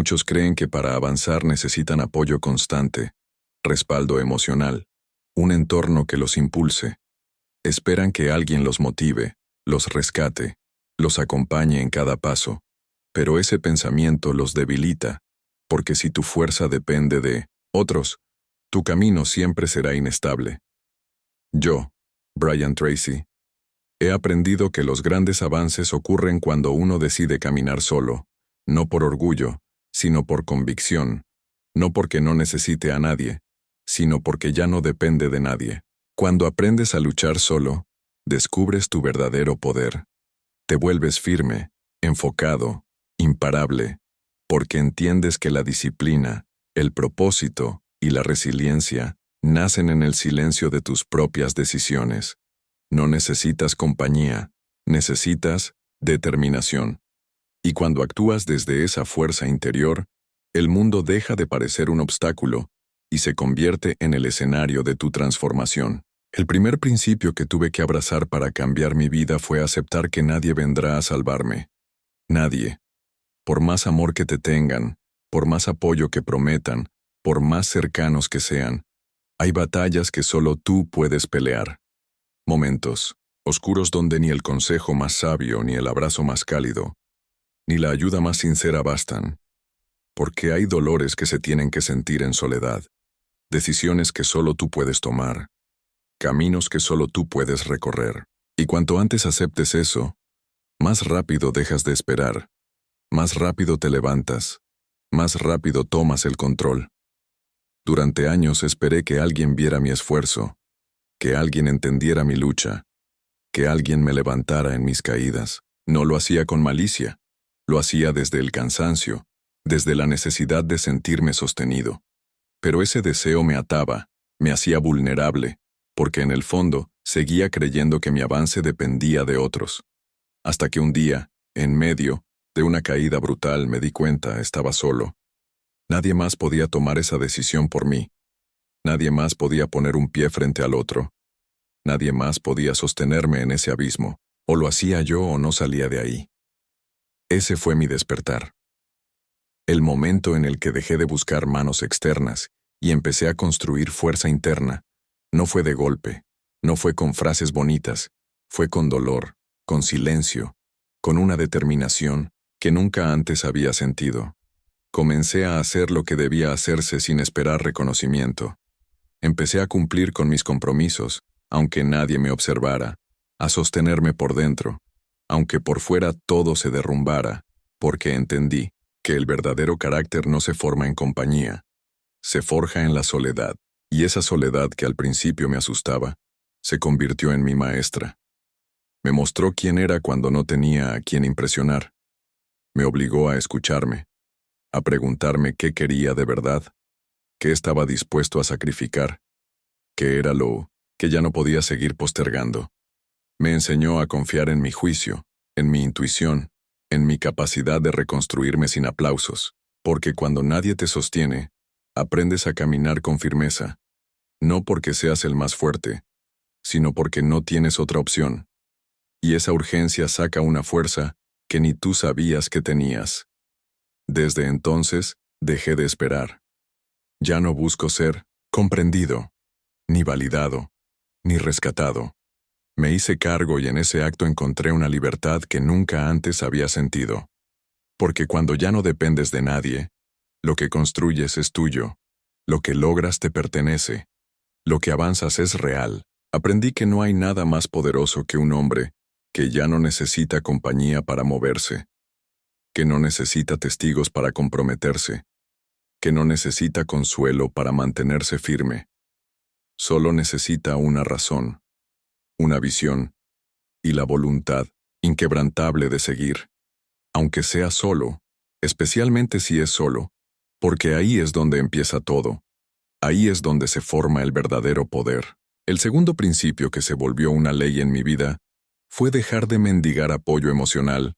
Muchos creen que para avanzar necesitan apoyo constante, respaldo emocional, un entorno que los impulse. Esperan que alguien los motive, los rescate, los acompañe en cada paso. Pero ese pensamiento los debilita, porque si tu fuerza depende de otros, tu camino siempre será inestable. Yo, Brian Tracy, he aprendido que los grandes avances ocurren cuando uno decide caminar solo, no por orgullo, sino por convicción, no porque no necesite a nadie, sino porque ya no depende de nadie. Cuando aprendes a luchar solo, descubres tu verdadero poder. Te vuelves firme, enfocado, imparable, porque entiendes que la disciplina, el propósito y la resiliencia nacen en el silencio de tus propias decisiones. No necesitas compañía, necesitas determinación. Y cuando actúas desde esa fuerza interior, el mundo deja de parecer un obstáculo y se convierte en el escenario de tu transformación. El primer principio que tuve que abrazar para cambiar mi vida fue aceptar que nadie vendrá a salvarme. Nadie. Por más amor que te tengan, por más apoyo que prometan, por más cercanos que sean, hay batallas que solo tú puedes pelear. Momentos oscuros donde ni el consejo más sabio, ni el abrazo más cálido, ni la ayuda más sincera bastan. Porque hay dolores que se tienen que sentir en soledad, decisiones que solo tú puedes tomar, caminos que solo tú puedes recorrer. Y cuanto antes aceptes eso, más rápido dejas de esperar, más rápido te levantas, más rápido tomas el control. Durante años esperé que alguien viera mi esfuerzo, que alguien entendiera mi lucha, que alguien me levantara en mis caídas. No lo hacía con malicia, lo hacía desde el cansancio, desde la necesidad de sentirme sostenido. Pero ese deseo me ataba, me hacía vulnerable, porque en el fondo seguía creyendo que mi avance dependía de otros. Hasta que un día, en medio de una caída brutal, me di cuenta, estaba solo. Nadie más podía tomar esa decisión por mí. Nadie más podía poner un pie frente al otro. Nadie más podía sostenerme en ese abismo. O lo hacía yo o no salía de ahí. Ese fue mi despertar. El momento en el que dejé de buscar manos externas y empecé a construir fuerza interna. No fue de golpe, no fue con frases bonitas, fue con dolor, con silencio, con una determinación que nunca antes había sentido. Comencé a hacer lo que debía hacerse sin esperar reconocimiento. Empecé a cumplir con mis compromisos, aunque nadie me observara, a sostenerme por dentro, aunque por fuera todo se derrumbara, porque entendí que el verdadero carácter no se forma en compañía, se forja en la soledad. Y esa soledad que al principio me asustaba, se convirtió en mi maestra. Me mostró quién era cuando no tenía a quien impresionar. Me obligó a escucharme, a preguntarme qué quería de verdad, qué estaba dispuesto a sacrificar, qué era lo que ya no podía seguir postergando. Me enseñó a confiar en mi juicio, en mi intuición, en mi capacidad de reconstruirme sin aplausos, porque cuando nadie te sostiene, aprendes a caminar con firmeza. No porque seas el más fuerte, sino porque no tienes otra opción. Y esa urgencia saca una fuerza que ni tú sabías que tenías. Desde entonces, dejé de esperar. Ya no busco ser comprendido, ni validado, ni rescatado. Me hice cargo y en ese acto encontré una libertad que nunca antes había sentido. Porque cuando ya no dependes de nadie, lo que construyes es tuyo, lo que logras te pertenece. Lo que avanzas es real. Aprendí que no hay nada más poderoso que un hombre que ya no necesita compañía para moverse, que no necesita testigos para comprometerse, que no necesita consuelo para mantenerse firme. Solo necesita una razón, una visión y la voluntad inquebrantable de seguir, aunque sea solo, especialmente si es solo, porque ahí es donde empieza todo. Ahí es donde se forma el verdadero poder. El segundo principio que se volvió una ley en mi vida fue dejar de mendigar apoyo emocional,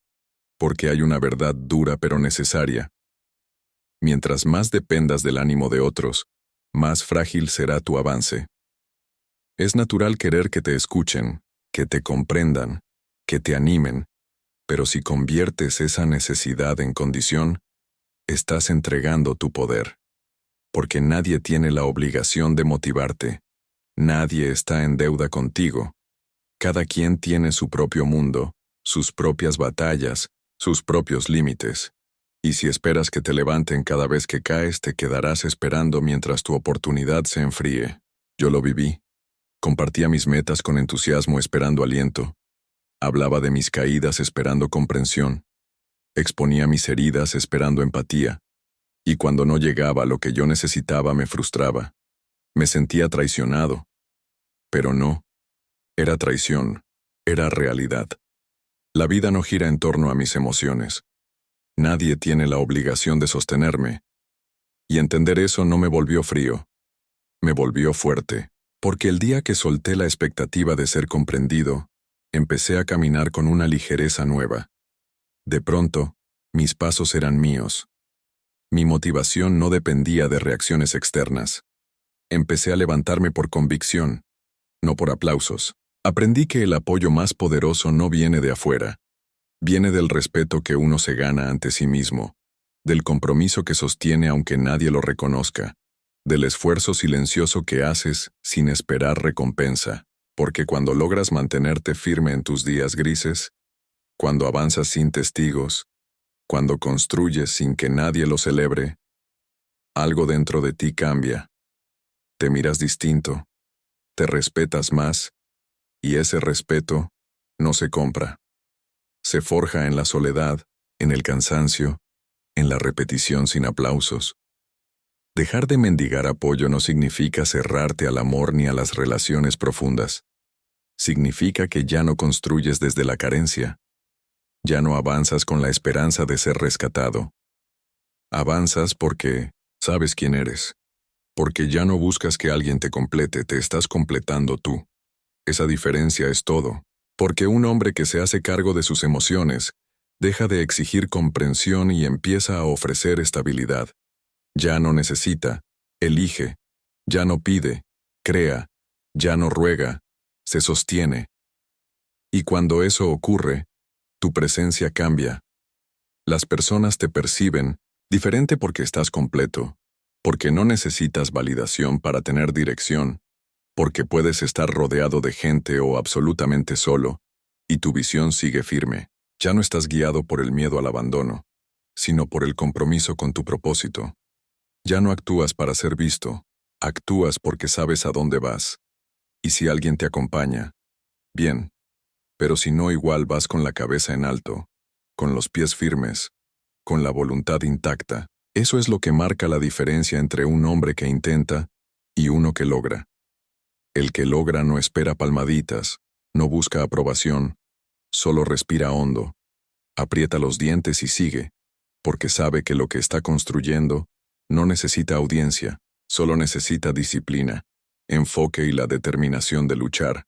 porque hay una verdad dura pero necesaria. Mientras más dependas del ánimo de otros, más frágil será tu avance. Es natural querer que te escuchen, que te comprendan, que te animen, pero si conviertes esa necesidad en condición, estás entregando tu poder. Porque nadie tiene la obligación de motivarte. Nadie está en deuda contigo. Cada quien tiene su propio mundo, sus propias batallas, sus propios límites. Y si esperas que te levanten cada vez que caes, te quedarás esperando mientras tu oportunidad se enfríe. Yo lo viví. Compartía mis metas con entusiasmo esperando aliento. Hablaba de mis caídas esperando comprensión. Exponía mis heridas esperando empatía. Y cuando no llegaba lo que yo necesitaba me frustraba. Me sentía traicionado. Pero no. Era traición. Era realidad. La vida no gira en torno a mis emociones. Nadie tiene la obligación de sostenerme. Y entender eso no me volvió frío. Me volvió fuerte. Porque el día que solté la expectativa de ser comprendido, empecé a caminar con una ligereza nueva. De pronto, mis pasos eran míos. Mi motivación no dependía de reacciones externas. Empecé a levantarme por convicción, no por aplausos. Aprendí que el apoyo más poderoso no viene de afuera. Viene del respeto que uno se gana ante sí mismo, del compromiso que sostiene aunque nadie lo reconozca, del esfuerzo silencioso que haces sin esperar recompensa, porque cuando logras mantenerte firme en tus días grises, cuando avanzas sin testigos, cuando construyes sin que nadie lo celebre, algo dentro de ti cambia. Te miras distinto, te respetas más, y ese respeto no se compra. Se forja en la soledad, en el cansancio, en la repetición sin aplausos. Dejar de mendigar apoyo no significa cerrarte al amor ni a las relaciones profundas. Significa que ya no construyes desde la carencia. Ya no avanzas con la esperanza de ser rescatado. Avanzas porque sabes quién eres. Porque ya no buscas que alguien te complete, te estás completando tú. Esa diferencia es todo. Porque un hombre que se hace cargo de sus emociones deja de exigir comprensión y empieza a ofrecer estabilidad. Ya no necesita, elige, ya no pide, crea, ya no ruega, se sostiene. Y cuando eso ocurre, tu presencia cambia. Las personas te perciben diferente porque estás completo, porque no necesitas validación para tener dirección, porque puedes estar rodeado de gente o absolutamente solo, y tu visión sigue firme. Ya no estás guiado por el miedo al abandono, sino por el compromiso con tu propósito. Ya no actúas para ser visto, actúas porque sabes a dónde vas. Y si alguien te acompaña, bien, pero si no, igual vas con la cabeza en alto, con los pies firmes, con la voluntad intacta. Eso es lo que marca la diferencia entre un hombre que intenta y uno que logra. El que logra no espera palmaditas, no busca aprobación, solo respira hondo, aprieta los dientes y sigue, porque sabe que lo que está construyendo no necesita audiencia, solo necesita disciplina, enfoque y la determinación de luchar,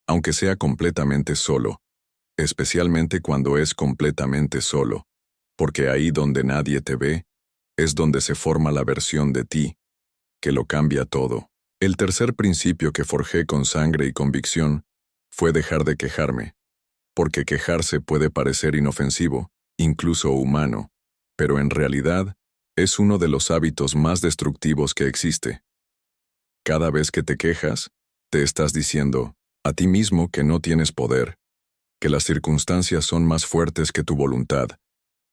aunque sea completamente solo, especialmente cuando es completamente solo, porque ahí donde nadie te ve, es donde se forma la versión de ti, que lo cambia todo. El tercer principio que forjé con sangre y convicción fue dejar de quejarme, porque quejarse puede parecer inofensivo, incluso humano, pero en realidad es uno de los hábitos más destructivos que existe. Cada vez que te quejas, te estás diciendo a ti mismo que no tienes poder, que las circunstancias son más fuertes que tu voluntad,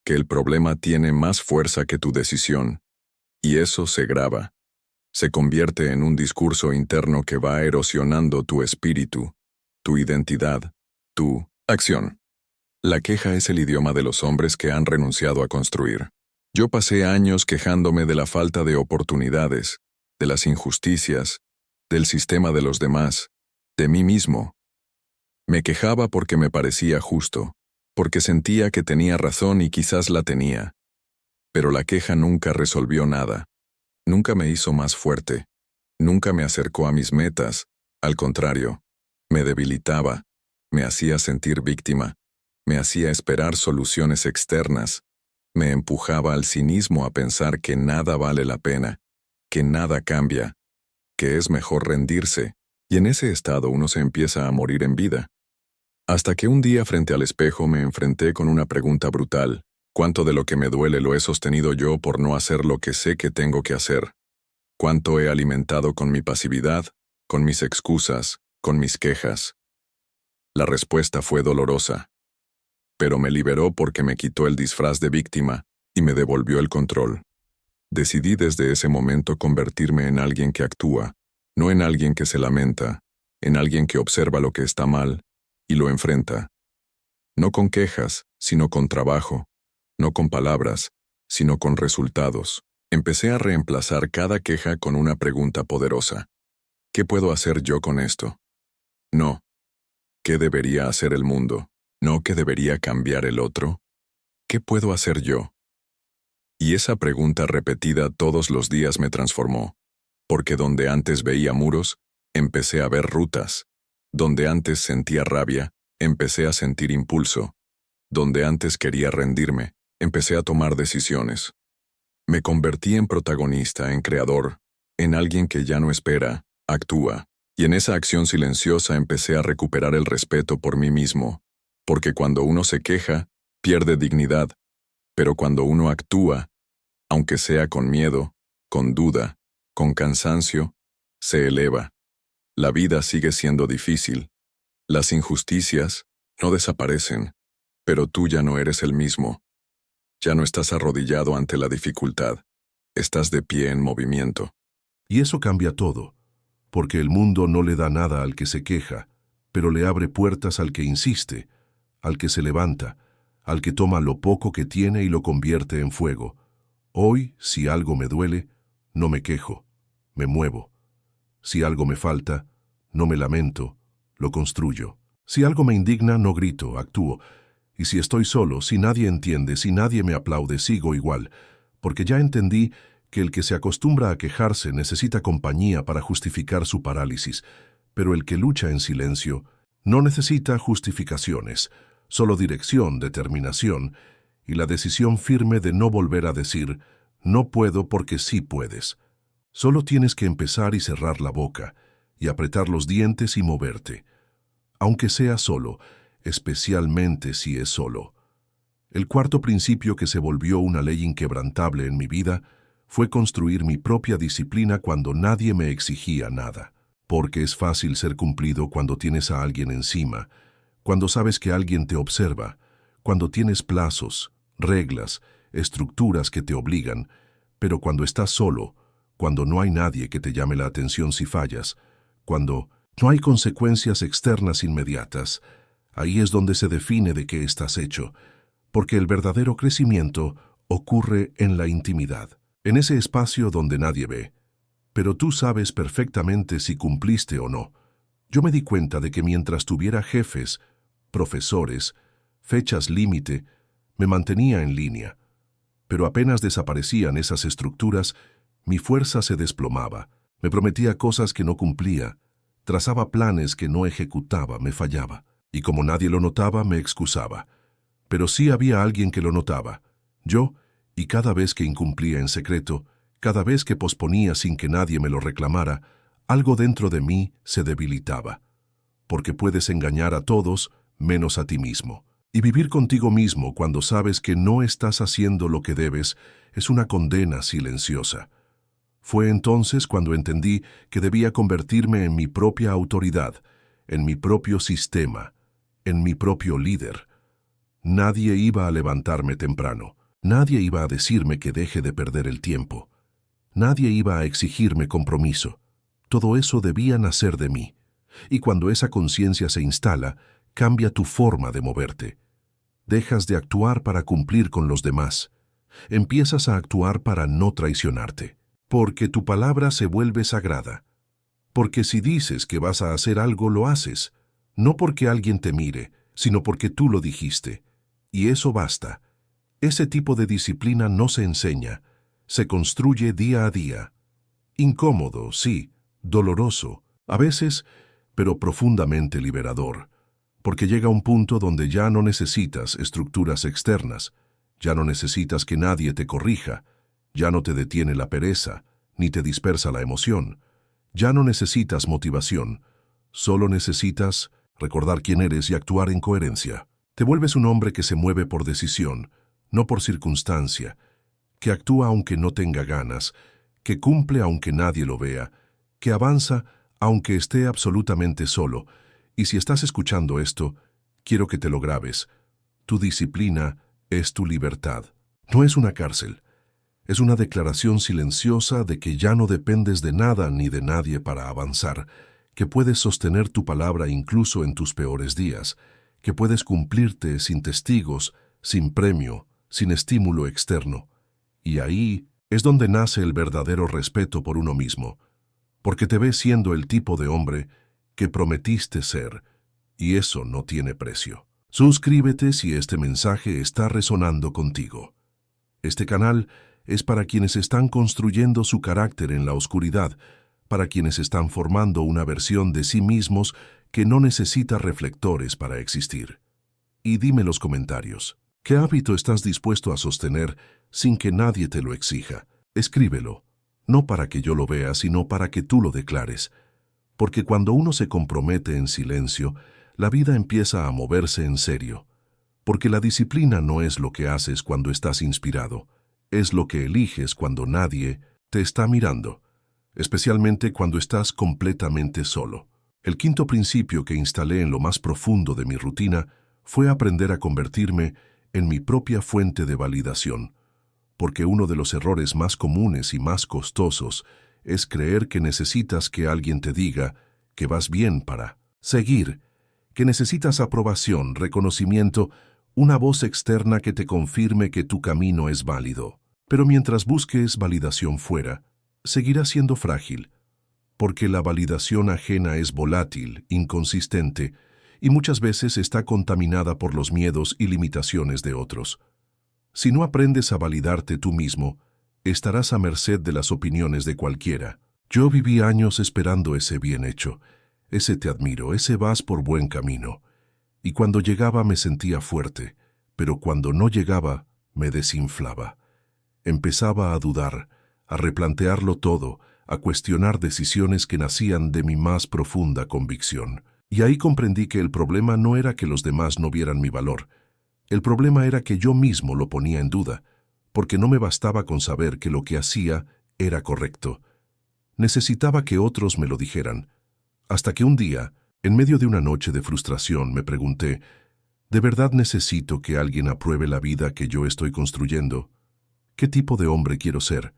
que el problema tiene más fuerza que tu decisión, y eso se graba. Se convierte en un discurso interno que va erosionando tu espíritu, tu identidad, tu acción. La queja es el idioma de los hombres que han renunciado a construir. Yo pasé años quejándome de la falta de oportunidades, de las injusticias, del sistema de los demás, de mí mismo. Me quejaba porque me parecía justo, porque sentía que tenía razón y quizás la tenía. Pero la queja nunca resolvió nada. Nunca me hizo más fuerte, nunca me acercó a mis metas, al contrario, me debilitaba, me hacía sentir víctima, me hacía esperar soluciones externas, me empujaba al cinismo a pensar que nada vale la pena, que nada cambia, que es mejor rendirse, y en ese estado uno se empieza a morir en vida. Hasta que un día frente al espejo me enfrenté con una pregunta brutal. ¿Cuánto de lo que me duele lo he sostenido yo por no hacer lo que sé que tengo que hacer? ¿Cuánto he alimentado con mi pasividad, con mis excusas, con mis quejas? La respuesta fue dolorosa, pero me liberó porque me quitó el disfraz de víctima y me devolvió el control. Decidí desde ese momento convertirme en alguien que actúa, no en alguien que se lamenta, en alguien que observa lo que está mal y lo enfrenta. No con quejas, sino con trabajo, no con palabras, sino con resultados. Empecé a reemplazar cada queja con una pregunta poderosa. ¿Qué puedo hacer yo con esto? No. ¿Qué debería hacer el mundo? ¿No qué debería cambiar el otro? ¿Qué puedo hacer yo? Y esa pregunta repetida todos los días me transformó, porque donde antes veía muros, empecé a ver rutas. Donde antes sentía rabia, empecé a sentir impulso. Donde antes quería rendirme, empecé a tomar decisiones. Me convertí en protagonista, en creador, en alguien que ya no espera, actúa. Y en esa acción silenciosa empecé a recuperar el respeto por mí mismo, porque cuando uno se queja, pierde dignidad, pero cuando uno actúa, aunque sea con miedo, con duda, con cansancio, se eleva. La vida sigue siendo difícil. Las injusticias no desaparecen, pero tú ya no eres el mismo. Ya no estás arrodillado ante la dificultad. Estás de pie en movimiento. Y eso cambia todo, porque el mundo no le da nada al que se queja, pero le abre puertas al que insiste, al que se levanta, al que toma lo poco que tiene y lo convierte en fuego. Hoy, si algo me duele, no me quejo, me muevo. Si algo me falta, no me lamento, lo construyo. Si algo me indigna, no grito, actúo. Y si estoy solo, si nadie entiende, si nadie me aplaude, sigo igual, porque ya entendí que el que se acostumbra a quejarse necesita compañía para justificar su parálisis, pero el que lucha en silencio no necesita justificaciones, solo dirección, determinación y la decisión firme de no volver a decir, no puedo porque sí puedes. Solo tienes que empezar y cerrar la boca, y apretar los dientes y moverte. Aunque sea solo, especialmente si es solo. El cuarto principio que se volvió una ley inquebrantable en mi vida fue construir mi propia disciplina cuando nadie me exigía nada. Porque es fácil ser cumplido cuando tienes a alguien encima, cuando sabes que alguien te observa, cuando tienes plazos, reglas, estructuras que te obligan, pero cuando estás solo, cuando no hay nadie que te llame la atención si fallas, cuando no hay consecuencias externas inmediatas, ahí es donde se define de qué estás hecho, porque el verdadero crecimiento ocurre en la intimidad, en ese espacio donde nadie ve. Pero tú sabes perfectamente si cumpliste o no. Yo me di cuenta de que mientras tuviera jefes, profesores, fechas límite, me mantenía en línea. Pero apenas desaparecían esas estructuras, mi fuerza se desplomaba. Me prometía cosas que no cumplía, trazaba planes que no ejecutaba, me fallaba. Y como nadie lo notaba, me excusaba. Pero sí había alguien que lo notaba, yo, y cada vez que incumplía en secreto, cada vez que posponía sin que nadie me lo reclamara, algo dentro de mí se debilitaba. Porque puedes engañar a todos menos a ti mismo. Y vivir contigo mismo cuando sabes que no estás haciendo lo que debes es una condena silenciosa. Fue entonces cuando entendí que debía convertirme en mi propia autoridad, en mi propio sistema, en mi propio líder. Nadie iba a levantarme temprano. Nadie iba a decirme que deje de perder el tiempo. Nadie iba a exigirme compromiso. Todo eso debía nacer de mí. Y cuando esa conciencia se instala, cambia tu forma de moverte. Dejas de actuar para cumplir con los demás. Empiezas a actuar para no traicionarte. Porque tu palabra se vuelve sagrada. Porque si dices que vas a hacer algo, lo haces. No porque alguien te mire, sino porque tú lo dijiste. Y eso basta. Ese tipo de disciplina no se enseña, se construye día a día. Incómodo, sí, doloroso, a veces, pero profundamente liberador. Porque llega un punto donde ya no necesitas estructuras externas, ya no necesitas que nadie te corrija, ya no te detiene la pereza, ni te dispersa la emoción, ya no necesitas motivación, solo necesitas recordar quién eres y actuar en coherencia. Te vuelves un hombre que se mueve por decisión, no por circunstancia, que actúa aunque no tenga ganas, que cumple aunque nadie lo vea, que avanza aunque esté absolutamente solo. Y si estás escuchando esto, quiero que te lo grabes. Tu disciplina es tu libertad. No es una cárcel. Es una declaración silenciosa de que ya no dependes de nada ni de nadie para avanzar, que puedes sostener tu palabra incluso en tus peores días, que puedes cumplirte sin testigos, sin premio, sin estímulo externo. Y ahí es donde nace el verdadero respeto por uno mismo, porque te ves siendo el tipo de hombre que prometiste ser, y eso no tiene precio. Suscríbete si este mensaje está resonando contigo. Este canal es para quienes están construyendo su carácter en la oscuridad, para quienes están formando una versión de sí mismos que no necesita reflectores para existir. Y dime en los comentarios, ¿qué hábito estás dispuesto a sostener sin que nadie te lo exija? Escríbelo, no para que yo lo vea, sino para que tú lo declares. Porque cuando uno se compromete en silencio, la vida empieza a moverse en serio. Porque la disciplina no es lo que haces cuando estás inspirado, es lo que eliges cuando nadie te está mirando, especialmente cuando estás completamente solo. El quinto principio que instalé en lo más profundo de mi rutina fue aprender a convertirme en mi propia fuente de validación, porque uno de los errores más comunes y más costosos es creer que necesitas que alguien te diga que vas bien para seguir, que necesitas aprobación, reconocimiento, una voz externa que te confirme que tu camino es válido. Pero mientras busques validación fuera, seguirás siendo frágil, porque la validación ajena es volátil, inconsistente, y muchas veces está contaminada por los miedos y limitaciones de otros. Si no aprendes a validarte tú mismo, estarás a merced de las opiniones de cualquiera. Yo viví años esperando ese bien hecho, ese te admiro, ese vas por buen camino. Y cuando llegaba me sentía fuerte, pero cuando no llegaba me desinflaba. Empezaba a dudar, a replantearlo todo, a cuestionar decisiones que nacían de mi más profunda convicción. Y ahí comprendí que el problema no era que los demás no vieran mi valor. El problema era que yo mismo lo ponía en duda, porque no me bastaba con saber que lo que hacía era correcto. Necesitaba que otros me lo dijeran. Hasta que un día, en medio de una noche de frustración, me pregunté, ¿de verdad necesito que alguien apruebe la vida que yo estoy construyendo? ¿Qué tipo de hombre quiero ser?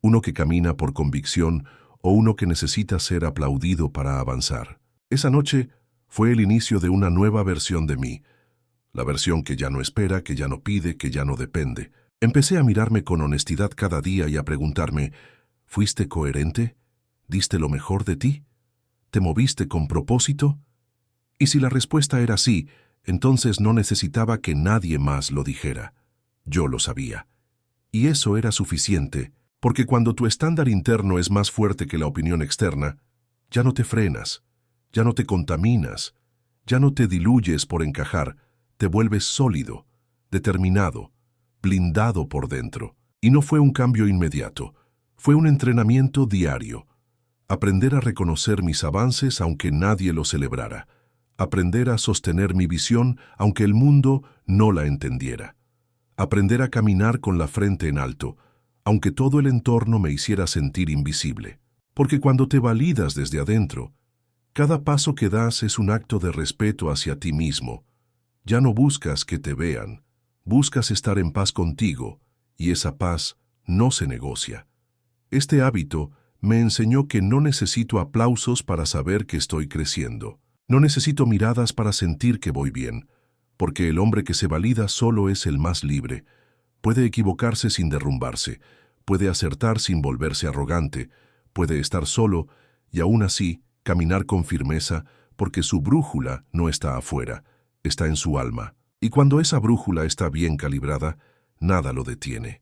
¿Uno que camina por convicción o uno que necesita ser aplaudido para avanzar? Esa noche fue el inicio de una nueva versión de mí, la versión que ya no espera, que ya no pide, que ya no depende. Empecé a mirarme con honestidad cada día y a preguntarme, ¿fuiste coherente? ¿Diste lo mejor de ti? ¿Te moviste con propósito? Y si la respuesta era sí, entonces no necesitaba que nadie más lo dijera. Yo lo sabía. Y eso era suficiente, porque cuando tu estándar interno es más fuerte que la opinión externa, ya no te frenas, ya no te contaminas, ya no te diluyes por encajar, te vuelves sólido, determinado, blindado por dentro. Y no fue un cambio inmediato, fue un entrenamiento diario. Aprender a reconocer mis avances aunque nadie los celebrara. Aprender a sostener mi visión aunque el mundo no la entendiera. Aprender a caminar con la frente en alto, aunque todo el entorno me hiciera sentir invisible. Porque cuando te validas desde adentro, cada paso que das es un acto de respeto hacia ti mismo. Ya no buscas que te vean, buscas estar en paz contigo, y esa paz no se negocia. Este hábito me enseñó que no necesito aplausos para saber que estoy creciendo. No necesito miradas para sentir que voy bien, porque el hombre que se valida solo es el más libre. Puede equivocarse sin derrumbarse, puede acertar sin volverse arrogante, puede estar solo y aún así caminar con firmeza porque su brújula no está afuera, está en su alma. Y cuando esa brújula está bien calibrada, nada lo detiene.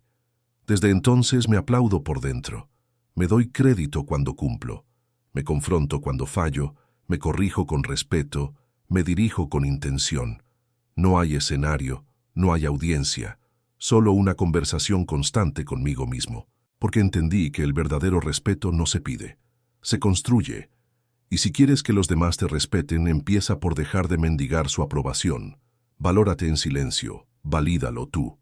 Desde entonces me aplaudo por dentro. Me doy crédito cuando cumplo. Me confronto cuando fallo, me corrijo con respeto, me dirijo con intención. No hay escenario, no hay audiencia, solo una conversación constante conmigo mismo. Porque entendí que el verdadero respeto no se pide, se construye. Y si quieres que los demás te respeten, empieza por dejar de mendigar su aprobación. Valórate en silencio, valídalo tú.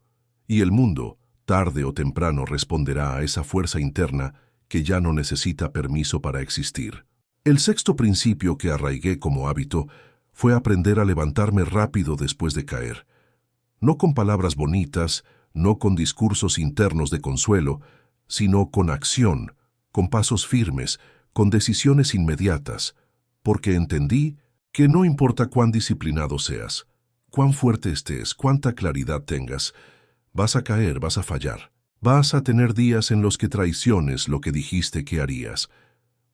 Y el mundo, tarde o temprano, responderá a esa fuerza interna que ya no necesita permiso para existir. El sexto principio que arraigué como hábito fue aprender a levantarme rápido después de caer. No con palabras bonitas, no con discursos internos de consuelo, sino con acción, con pasos firmes, con decisiones inmediatas, porque entendí que no importa cuán disciplinado seas, cuán fuerte estés, cuánta claridad tengas, vas a caer, vas a fallar. Vas a tener días en los que traiciones lo que dijiste que harías.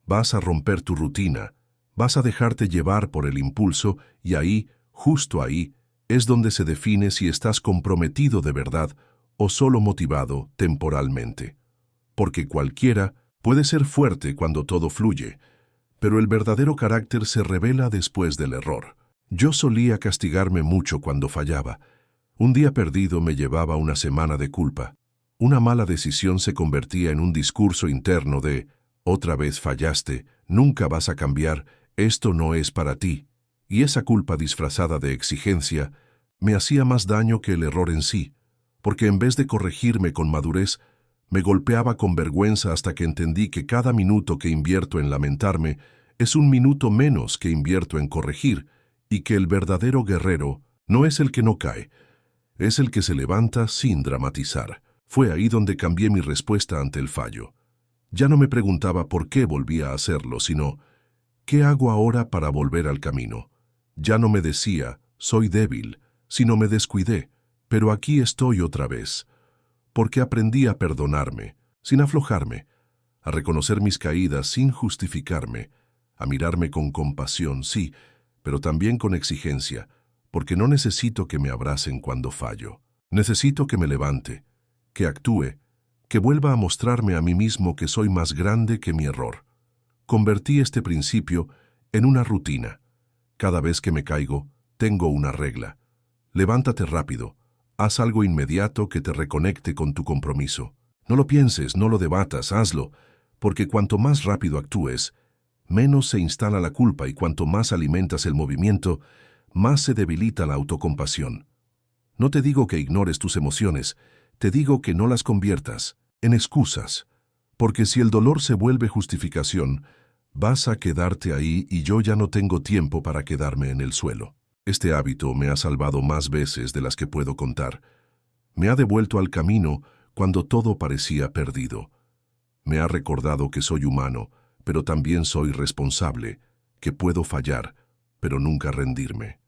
Vas a romper tu rutina, vas a dejarte llevar por el impulso y ahí, justo ahí, es donde se define si estás comprometido de verdad o solo motivado temporalmente. Porque cualquiera puede ser fuerte cuando todo fluye, pero el verdadero carácter se revela después del error. Yo solía castigarme mucho cuando fallaba. Un día perdido me llevaba una semana de culpa. Una mala decisión se convertía en un discurso interno de «otra vez fallaste, nunca vas a cambiar, esto no es para ti». Y esa culpa disfrazada de exigencia me hacía más daño que el error en sí, porque en vez de corregirme con madurez, me golpeaba con vergüenza hasta que entendí que cada minuto que invierto en lamentarme es un minuto menos que invierto en corregir, y que el verdadero guerrero no es el que no cae, es el que se levanta sin dramatizar. Fue ahí donde cambié mi respuesta ante el fallo. Ya no me preguntaba por qué volvía a hacerlo, sino ¿qué hago ahora para volver al camino? Ya no me decía, soy débil, sino me descuidé, pero aquí estoy otra vez. Porque aprendí a perdonarme, sin aflojarme, a reconocer mis caídas sin justificarme, a mirarme con compasión, sí, pero también con exigencia, porque no necesito que me abracen cuando fallo. Necesito que me levante, que actúe, que vuelva a mostrarme a mí mismo que soy más grande que mi error. Convertí este principio en una rutina. Cada vez que me caigo, tengo una regla. Levántate rápido. Haz algo inmediato que te reconecte con tu compromiso. No lo pienses, no lo debatas, hazlo, porque cuanto más rápido actúes, menos se instala la culpa y cuanto más alimentas el movimiento, más se debilita la autocompasión. No te digo que ignores tus emociones, te digo que no las conviertas en excusas, porque si el dolor se vuelve justificación, vas a quedarte ahí y yo ya no tengo tiempo para quedarme en el suelo. Este hábito me ha salvado más veces de las que puedo contar. Me ha devuelto al camino cuando todo parecía perdido. Me ha recordado que soy humano, pero también soy responsable, que puedo fallar, pero nunca rendirme.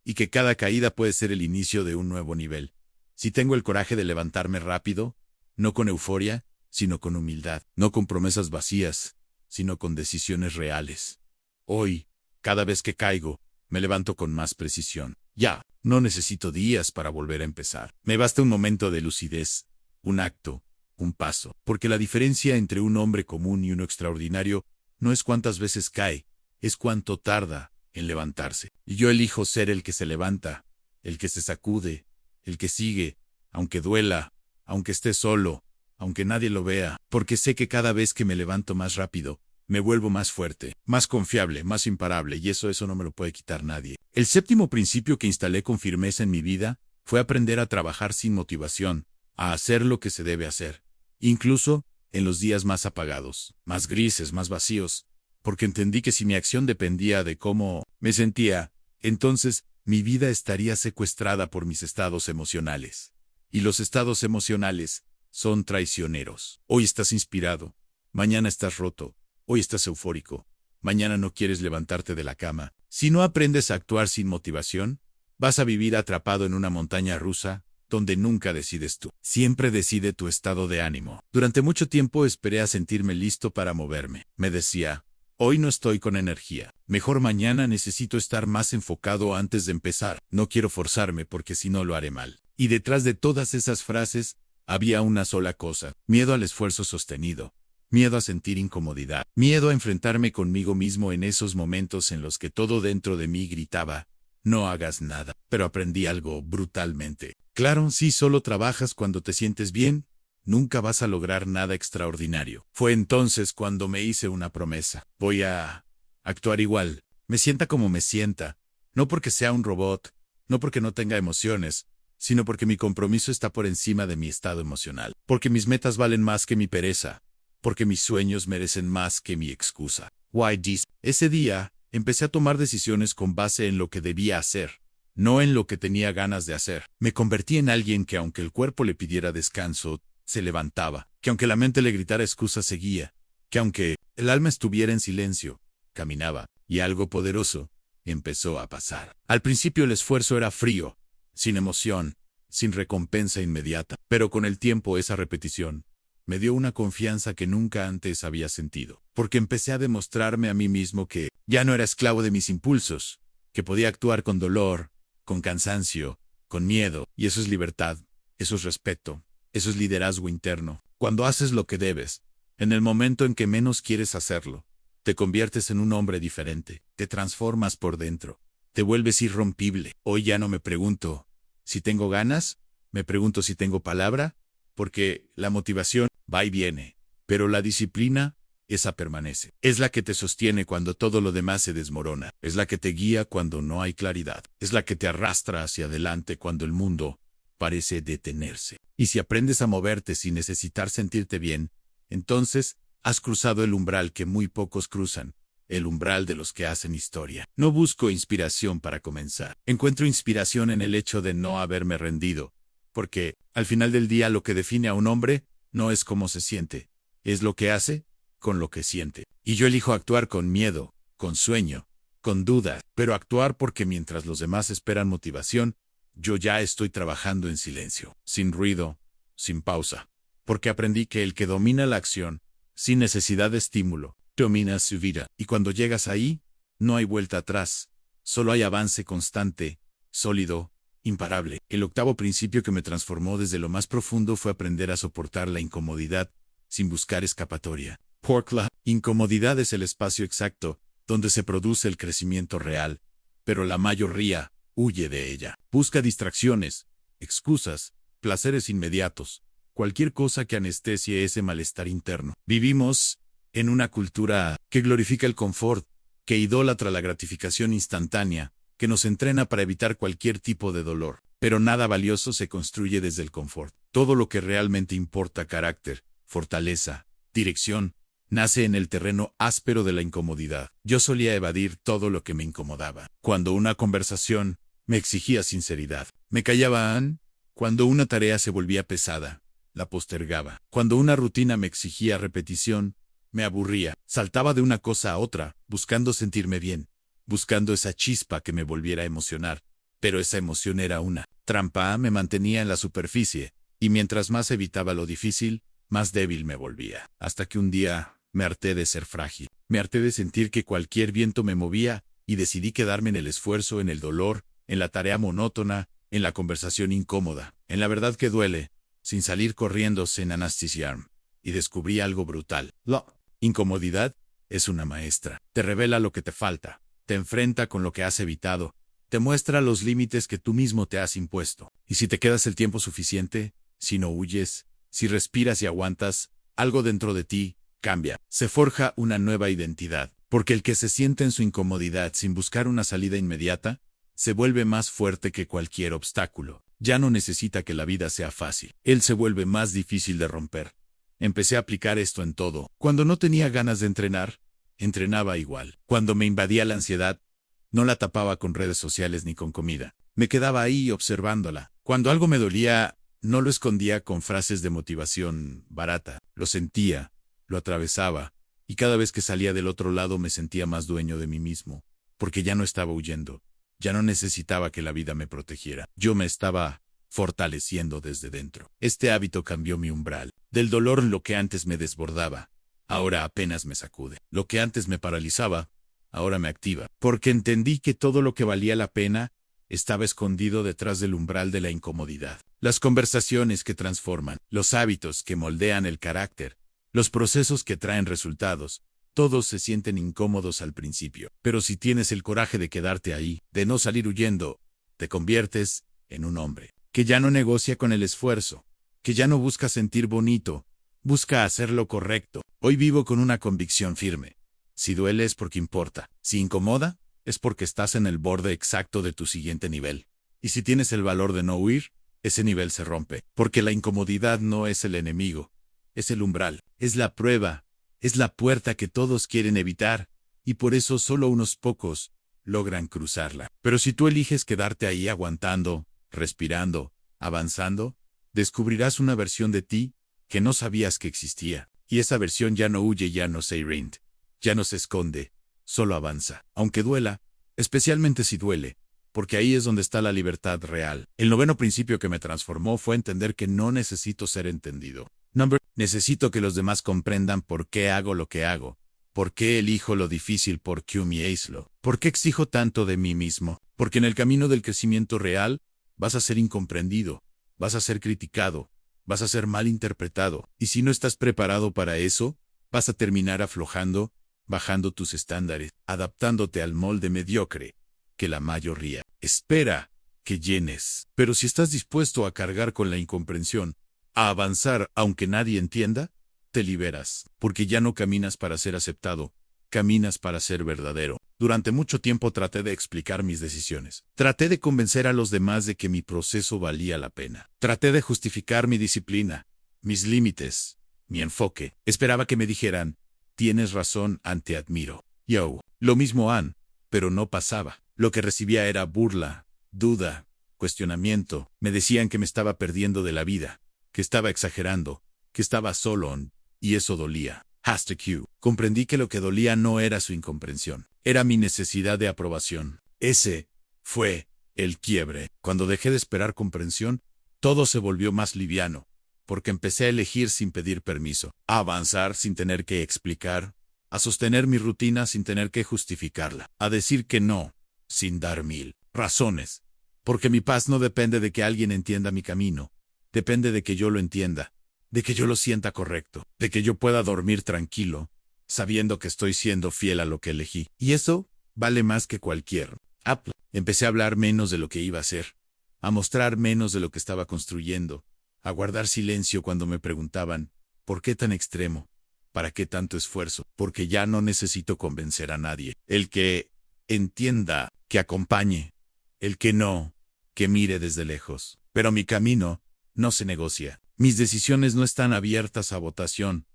Y que cada caída puede ser el inicio de un nuevo nivel. Si tengo el coraje de levantarme rápido, no con euforia, sino con humildad, no con promesas vacías, sino con decisiones reales. Hoy, cada vez que caigo, me levanto con más precisión. Ya, no necesito días para volver a empezar. Me basta un momento de lucidez, un acto, un paso. Porque la diferencia entre un hombre común y uno extraordinario no es cuántas veces cae, es cuánto tarda en levantarse. Y yo elijo ser el que se levanta, el que se sacude, el que sigue, aunque duela, aunque esté solo, aunque nadie lo vea, porque sé que cada vez que me levanto más rápido, me vuelvo más fuerte, más confiable, más imparable, y eso no me lo puede quitar nadie. El séptimo principio que instalé con firmeza en mi vida fue aprender a trabajar sin motivación, a hacer lo que se debe hacer, incluso en los días más apagados, más grises, más vacíos, porque entendí que si mi acción dependía de cómo me sentía, entonces mi vida estaría secuestrada por mis estados emocionales. Y los estados emocionales son traicioneros. Hoy estás inspirado, mañana estás roto. Hoy estás eufórico, mañana no quieres levantarte de la cama. Si no aprendes a actuar sin motivación, vas a vivir atrapado en una montaña rusa donde nunca decides tú. Siempre decide tu estado de ánimo. Durante mucho tiempo esperé a sentirme listo para moverme. Me decía, hoy no estoy con energía. Mejor mañana necesito estar más enfocado antes de empezar. No quiero forzarme porque si no lo haré mal. Y detrás de todas esas frases había una sola cosa: miedo al esfuerzo sostenido. Miedo a sentir incomodidad, miedo a enfrentarme conmigo mismo en esos momentos en los que todo dentro de mí gritaba, no hagas nada. Pero aprendí algo brutalmente. Claro, si solo trabajas cuando te sientes bien, nunca vas a lograr nada extraordinario. Fue entonces cuando me hice una promesa. Voy a actuar igual, me sienta como me sienta, no porque sea un robot, no porque no tenga emociones, sino porque mi compromiso está por encima de mi estado emocional, porque mis metas valen más que mi pereza, porque mis sueños merecen más que mi excusa. Why this? Ese día, empecé a tomar decisiones con base en lo que debía hacer, no en lo que tenía ganas de hacer. Me convertí en alguien que aunque el cuerpo le pidiera descanso, se levantaba, que aunque la mente le gritara excusas seguía, que aunque el alma estuviera en silencio, caminaba, y algo poderoso empezó a pasar. Al principio el esfuerzo era frío, sin emoción, sin recompensa inmediata, pero con el tiempo esa repetición me dio una confianza que nunca antes había sentido, porque empecé a demostrarme a mí mismo que ya no era esclavo de mis impulsos, que podía actuar con dolor, con cansancio, con miedo, y eso es libertad, eso es respeto, eso es liderazgo interno. Cuando haces lo que debes, en el momento en que menos quieres hacerlo, te conviertes en un hombre diferente, te transformas por dentro, te vuelves irrompible. Hoy ya no me pregunto si tengo ganas, me pregunto si tengo palabra, porque la motivación va y viene, pero la disciplina, esa permanece. Es la que te sostiene cuando todo lo demás se desmorona, es la que te guía cuando no hay claridad, es la que te arrastra hacia adelante cuando el mundo parece detenerse. Y si aprendes a moverte sin necesitar sentirte bien, entonces has cruzado el umbral que muy pocos cruzan, el umbral de los que hacen historia. No busco inspiración para comenzar. Encuentro inspiración en el hecho de no haberme rendido, porque, al final del día, lo que define a un hombre no es cómo se siente, es lo que hace con lo que siente. Y yo elijo actuar con miedo, con sueño, con duda, pero actuar porque mientras los demás esperan motivación, yo ya estoy trabajando en silencio, sin ruido, sin pausa. Porque aprendí que el que domina la acción, sin necesidad de estímulo, domina su vida. Y cuando llegas ahí, no hay vuelta atrás, solo hay avance constante, sólido, imparable. El octavo principio que me transformó desde lo más profundo fue aprender a soportar la incomodidad sin buscar escapatoria. Porque la incomodidad es el espacio exacto donde se produce el crecimiento real, pero la mayoría huye de ella. Busca distracciones, excusas, placeres inmediatos, cualquier cosa que anestesie ese malestar interno. Vivimos en una cultura que glorifica el confort, que idolatra la gratificación instantánea, que nos entrena para evitar cualquier tipo de dolor. Pero nada valioso se construye desde el confort. Todo lo que realmente importa, carácter, fortaleza, dirección, nace en el terreno áspero de la incomodidad. Yo solía evadir todo lo que me incomodaba. Cuando una conversación me exigía sinceridad, me callaban. Cuando una tarea se volvía pesada, la postergaba. Cuando una rutina me exigía repetición, me aburría. Saltaba de una cosa a otra, buscando sentirme bien, buscando esa chispa que me volviera a emocionar. Pero esa emoción era una trampa, me mantenía en la superficie, y mientras más evitaba lo difícil, más débil me volvía. Hasta que un día me harté de ser frágil. Me harté de sentir que cualquier viento me movía, y decidí quedarme en el esfuerzo, en el dolor, en la tarea monótona, en la conversación incómoda, en la verdad que duele, sin salir corriendo sin anestesiarme. Y descubrí algo brutal. La incomodidad es una maestra. Te revela lo que te falta, te enfrenta con lo que has evitado, te muestra los límites que tú mismo te has impuesto. Y si te quedas el tiempo suficiente, si no huyes, si respiras y aguantas, algo dentro de ti cambia. Se forja una nueva identidad, porque el que se siente en su incomodidad sin buscar una salida inmediata, se vuelve más fuerte que cualquier obstáculo. Ya no necesita que la vida sea fácil. Él se vuelve más difícil de romper. Empecé a aplicar esto en todo. Cuando no tenía ganas de entrenar, entrenaba igual. Cuando me invadía la ansiedad, no la tapaba con redes sociales ni con comida. Me quedaba ahí observándola. Cuando algo me dolía, no lo escondía con frases de motivación barata. Lo sentía, lo atravesaba, y cada vez que salía del otro lado me sentía más dueño de mí mismo, porque ya no estaba huyendo. Ya no necesitaba que la vida me protegiera. Yo me estaba fortaleciendo desde dentro. Este hábito cambió mi umbral. Del dolor, lo que antes me desbordaba, ahora apenas me sacude. Lo que antes me paralizaba, ahora me activa. Porque entendí que todo lo que valía la pena estaba escondido detrás del umbral de la incomodidad. Las conversaciones que transforman, los hábitos que moldean el carácter, los procesos que traen resultados, todos se sienten incómodos al principio. Pero si tienes el coraje de quedarte ahí, de no salir huyendo, te conviertes en un hombre que ya no negocia con el esfuerzo, que ya no busca sentir bonito, busca hacer lo correcto. Hoy vivo con una convicción firme. Si duele es porque importa. Si incomoda, es porque estás en el borde exacto de tu siguiente nivel. Y si tienes el valor de no huir, ese nivel se rompe, porque la incomodidad no es el enemigo, es el umbral, es la prueba, es la puerta que todos quieren evitar, y por eso solo unos pocos logran cruzarla. Pero si tú eliges quedarte ahí aguantando, respirando, avanzando, descubrirás una versión de ti que no sabías que existía. Y esa versión ya no huye, ya no se rinde, ya no se esconde, solo avanza. Aunque duela, especialmente si duele, porque ahí es donde está la libertad real. El noveno principio que me transformó fue entender que no necesito ser entendido. Necesito que los demás comprendan por qué hago lo que hago. ¿Por qué elijo lo difícil? ¿Por qué humillo? ¿Por qué exijo tanto de mí mismo? Porque en el camino del crecimiento real vas a ser incomprendido, vas a ser criticado, vas a ser mal interpretado. Y si no estás preparado para eso, vas a terminar aflojando, bajando tus estándares, adaptándote al molde mediocre que la mayoría espera que llenes. Pero si estás dispuesto a cargar con la incomprensión, a avanzar aunque nadie entienda, te liberas, porque ya no caminas para ser aceptado, caminas para ser verdadero. Durante mucho tiempo traté de explicar mis decisiones. Traté de convencer a los demás de que mi proceso valía la pena. Traté de justificar mi disciplina, mis límites, mi enfoque. Esperaba que me dijeran, tienes razón, Ann, te admiro. Lo mismo Ann, pero no pasaba. Lo que recibía era burla, duda, cuestionamiento. Me decían que me estaba perdiendo de la vida, que estaba exagerando, que estaba solo, y eso dolía. Comprendí que lo que dolía no era su incomprensión, era mi necesidad de aprobación. Ese fue el quiebre. Cuando dejé de esperar comprensión, todo se volvió más liviano, porque empecé a elegir sin pedir permiso, a avanzar sin tener que explicar, a sostener mi rutina sin tener que justificarla, a decir que no, sin dar 1000 razones. Porque mi paz no depende de que alguien entienda mi camino, depende de que yo lo entienda, de que yo lo sienta correcto, de que yo pueda dormir tranquilo, sabiendo que estoy siendo fiel a lo que elegí. Y eso vale más que cualquier Apple. Empecé a hablar menos de lo que iba a hacer, a mostrar menos de lo que estaba construyendo, a guardar silencio cuando me preguntaban, ¿por qué tan extremo? ¿Para qué tanto esfuerzo? Porque ya no necesito convencer a nadie. El que entienda, que acompañe. El que no, que mire desde lejos. Pero mi camino no se negocia. Mis decisiones no están abiertas a votación,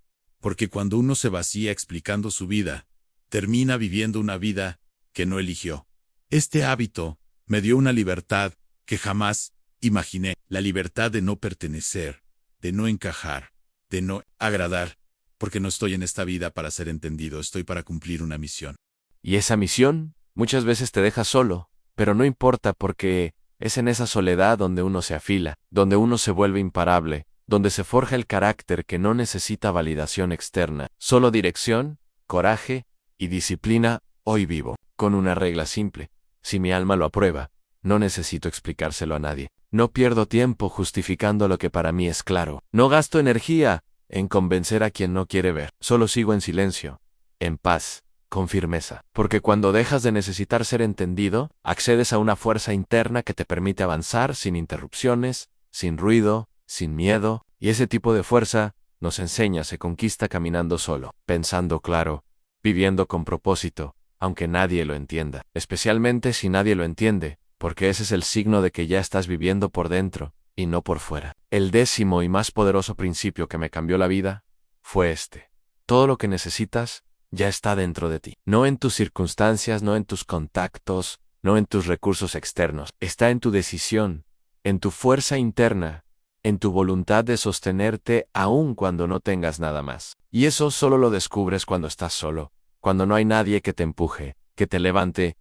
porque cuando uno se vacía explicando su vida, termina viviendo una vida que no eligió. Este hábito me dio una libertad que jamás imaginé, la libertad de no pertenecer, de no encajar, de no agradar, porque no estoy en esta vida para ser entendido, estoy para cumplir una misión. Y esa misión muchas veces te deja solo, pero no importa porque es en esa soledad donde uno se afila, donde uno se vuelve imparable, donde se forja el carácter que no necesita validación externa, solo dirección, coraje y disciplina. Hoy vivo con una regla simple: si mi alma lo aprueba, no necesito explicárselo a nadie. No pierdo tiempo justificando lo que para mí es claro. No gasto energía en convencer a quien no quiere ver. Solo sigo en silencio, en paz, con firmeza. Porque cuando dejas de necesitar ser entendido, accedes a una fuerza interna que te permite avanzar sin interrupciones, sin ruido, sin miedo, y ese tipo de fuerza, nos enseña, se conquista caminando solo, pensando claro, viviendo con propósito, aunque nadie lo entienda. Especialmente si nadie lo entiende, porque ese es el signo de que ya estás viviendo por dentro, y no por fuera. El 10º y más poderoso principio que me cambió la vida fue este: todo lo que necesitas ya está dentro de ti. No en tus circunstancias, no en tus contactos, no en tus recursos externos. Está en tu decisión, en tu fuerza interna, en tu voluntad de sostenerte aún cuando no tengas nada más. Y eso solo lo descubres cuando estás solo, cuando no hay nadie que te empuje, que te levante,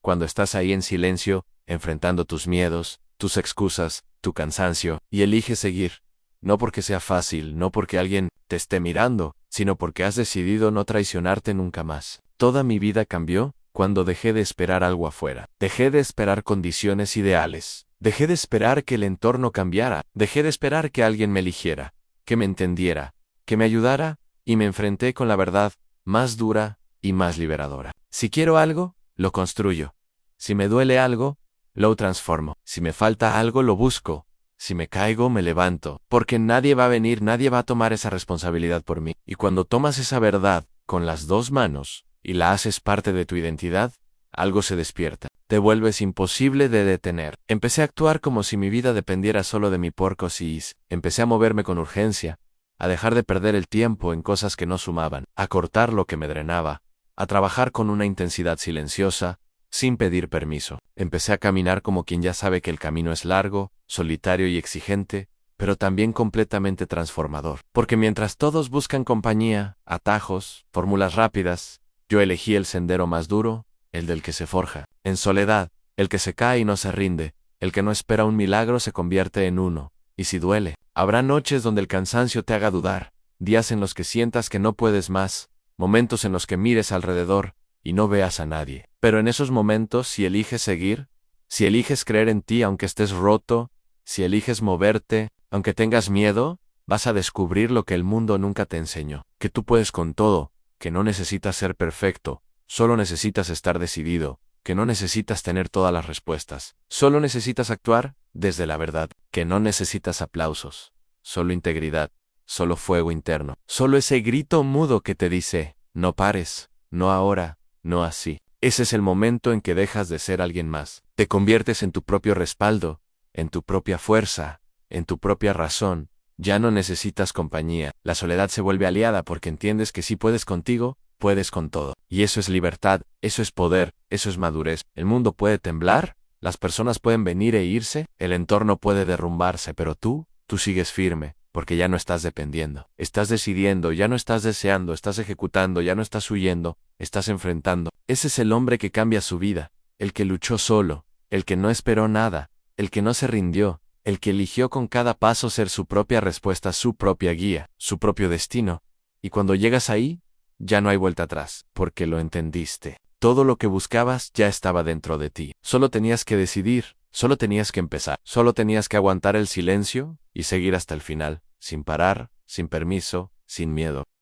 cuando estás ahí en silencio, enfrentando tus miedos, tus excusas, tu cansancio, y eliges seguir. No porque sea fácil, no porque alguien te esté mirando, sino porque has decidido no traicionarte nunca más. Toda mi vida cambió cuando dejé de esperar algo afuera. Dejé de esperar condiciones ideales. Dejé de esperar que el entorno cambiara. Dejé de esperar que alguien me eligiera, que me entendiera, que me ayudara, y me enfrenté con la verdad más dura y más liberadora. Si quiero algo, lo construyo. Si me duele algo, lo transformo. Si me falta algo, lo busco. Si me caigo, me levanto. Porque nadie va a venir, nadie va a tomar esa responsabilidad por mí. Y cuando tomas esa verdad con las 2 manos y la haces parte de tu identidad, algo se despierta. te vuelves imposible de detener. Empecé a actuar como si mi vida dependiera solo de mi porcosis. Empecé a moverme con urgencia, a dejar de perder el tiempo en cosas que no sumaban, a cortar lo que me drenaba, a trabajar con una intensidad silenciosa, sin pedir permiso. Empecé a caminar como quien ya sabe que el camino es largo, solitario y exigente, pero también completamente transformador. Porque mientras todos buscan compañía, atajos, fórmulas rápidas, yo elegí el sendero más duro, el del que se forja. En soledad, el que se cae y no se rinde, el que no espera un milagro se convierte en uno. Y si duele, habrá noches donde el cansancio te haga dudar, días en los que sientas que no puedes más, momentos en los que mires alrededor y no veas a nadie. Pero en esos momentos, si eliges seguir, si eliges creer en ti aunque estés roto, si eliges moverte, aunque tengas miedo, vas a descubrir lo que el mundo nunca te enseñó, que tú puedes con todo, que no necesitas ser perfecto, solo necesitas estar decidido, que no necesitas tener todas las respuestas, solo necesitas actuar desde la verdad, que no necesitas aplausos, solo integridad, solo fuego interno, solo ese grito mudo que te dice, no pares, no ahora, no así. Ese es el momento en que dejas de ser alguien más, te conviertes en tu propio respaldo, en tu propia fuerza, en tu propia razón, ya no necesitas compañía, la soledad se vuelve aliada porque entiendes que si puedes contigo, puedes con todo. Y eso es libertad, eso es poder, eso es madurez. El mundo puede temblar, las personas pueden venir e irse, el entorno puede derrumbarse, pero tú sigues firme, porque ya no estás dependiendo. Estás decidiendo, ya no estás deseando, estás ejecutando, ya no estás huyendo, estás enfrentando. Ese es el hombre que cambia su vida, el que luchó solo, el que no esperó nada, el que no se rindió, el que eligió con cada paso ser su propia respuesta, su propia guía, su propio destino. Y cuando llegas ahí, ya no hay vuelta atrás, porque lo entendiste. Todo lo que buscabas ya estaba dentro de ti. Solo tenías que decidir, solo tenías que empezar, solo tenías que aguantar el silencio y seguir hasta el final, sin parar, sin permiso, sin miedo.